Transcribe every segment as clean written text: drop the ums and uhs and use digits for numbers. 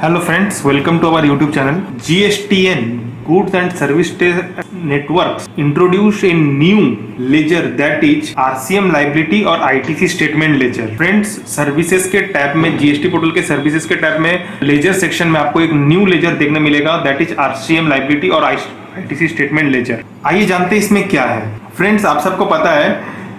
Hello friends, welcome to our YouTube channel. GSTN Goods and Service Networks introduced a new ledger that is RCM liability और ITC statement ledger. Friends, services के tab में GST portal के services के tab में laser section में आपको एक new laser देखने मिलेगा that is RCM liability और ITC statement ledger. आइए जानते हैं इसमें क्या है. फ्रेंड्स, आप सबको पता है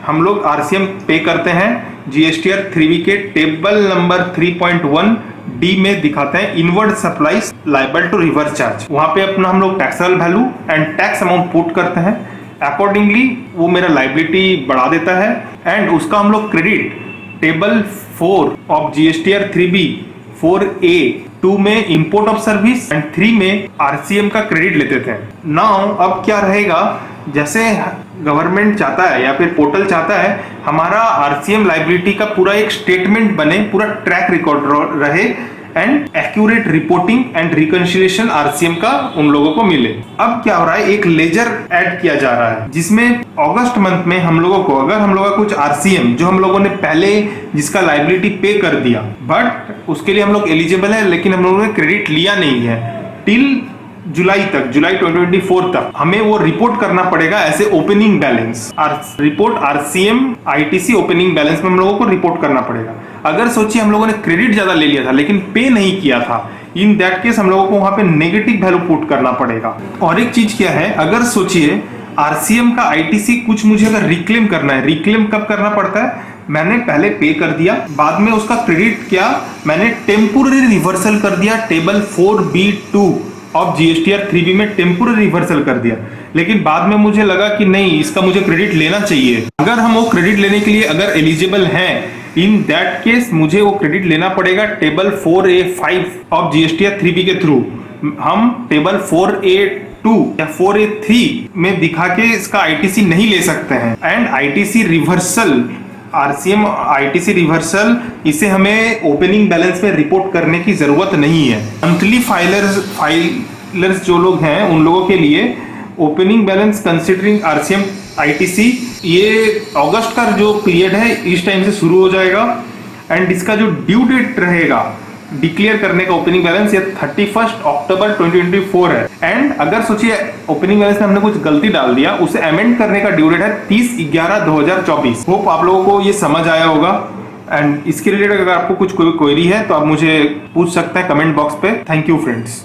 हम लोग RCM पे करते हैं GSTR 3B के टेबल नंबर 3.1 डी में दिखाते हैं inward supplies liable to reverse charge. वहां पे अपना हम लोग taxable value and tax amount put करते हैं. अकॉर्डिंगली वो मेरा लाइबिलिटी बढ़ा देता है एंड उसका हम लोग credit table 4 of GSTR 3B 4A 2 में इंपोर्ट ऑफ सर्विस एंड 3 में RCM का क्रेडिट लेते थे. नाउ अब क्या रहेगा, जैसे गवर्नमेंट चाहता है या फिर पोर्टल चाहता है हमारा RCM लाइबिलिटी का पूरा एक स्टेटमेंट बने, पूरा ट्रैक रिकॉर्ड रहे and accurate reporting and reconciliation RCM का उन लोगों को मिले. अब क्या हो रहा है, एक लेजर ऐड किया जा रहा है जिसमें अगस्त मंथ में हम लोगों को अगर हम लोगों का कुछ RCM जो हम लोगों ने पहले जिसका लाइबिलिटी पे कर दिया बट उसके लिए हम लोग एलिजिबल है लेकिन हम लोगों ने क्रेडिट लिया नहीं है टिल जुलाई 2024 तक हमें वो रिपोर्ट करना पड़ेगा ऐसे opening balance. Report RCM ITC opening balance में हम लोगों को रिपोर्ट करना पड़ेगा. अगर सोचिए हम लोगों ने क्रेडिट ज्यादा ले लिया था लेकिन पे नहीं किया था, इन दैट केस हम लोगों को वहां पे नेगेटिव वैल्यू पुट करना पड़ेगा. और एक चीज क्या है, अगर सोचिए RCM का ITC कुछ मुझे अगर रिक्लेम करना है, रिक्लेम कब करना पड़ता है, मैंने पहले पे कर दिया, बाद में उसका क्रेडिट क्या मैंने टेम्पोररी रिवर्सल कर दिया table 4B2 of GSTR 3B में टेम्पोररी रिवर्सल कर दिया, लेकिन बाद में मुझे लगा कि नहीं इसका मुझे क्रेडिट लेना चाहिए. अगर हम वो क्रेडिट लेने के लिए अगर एलिजिबल हैं, इन दैट केस मुझे वो क्रेडिट लेना पड़ेगा table 4A5 of GSTR 3B के थ्रू. हम टेबल 4A2 या 4A3 में दिखा के इसका ITC नहीं ले सकते हैं. And ITC reversal RCM ITC reversal इसे हमें ओपनिंग बैलेंस में रिपोर्ट करने की जरूरत नहीं है. मंथली फाइलर्स जो लोग हैं उन लोगों के लिए opening balance considering RCM ITC ये अगस्त का जो पीरियड है इस टाइम से शुरू हो जाएगा एंड इसका जो ड्यू डेट रहेगा डिक्लेयर करने का ओपनिंग बैलेंस ये 31 अक्टूबर 2024 है. एंड अगर सोचिए ओपनिंग बैलेंस में हमने कुछ गलती डाल दिया, उसे अमेंड करने का ड्यू डेट है 30/11/2024. होप आप लोगों को ये समझ आया होगा. एंड इसके रिलेटेड अगर आपको कुछ कोई क्वेरी है तो आप मुझे पूछ सकते हैं कमेंट बॉक्स पे. Thank you friends.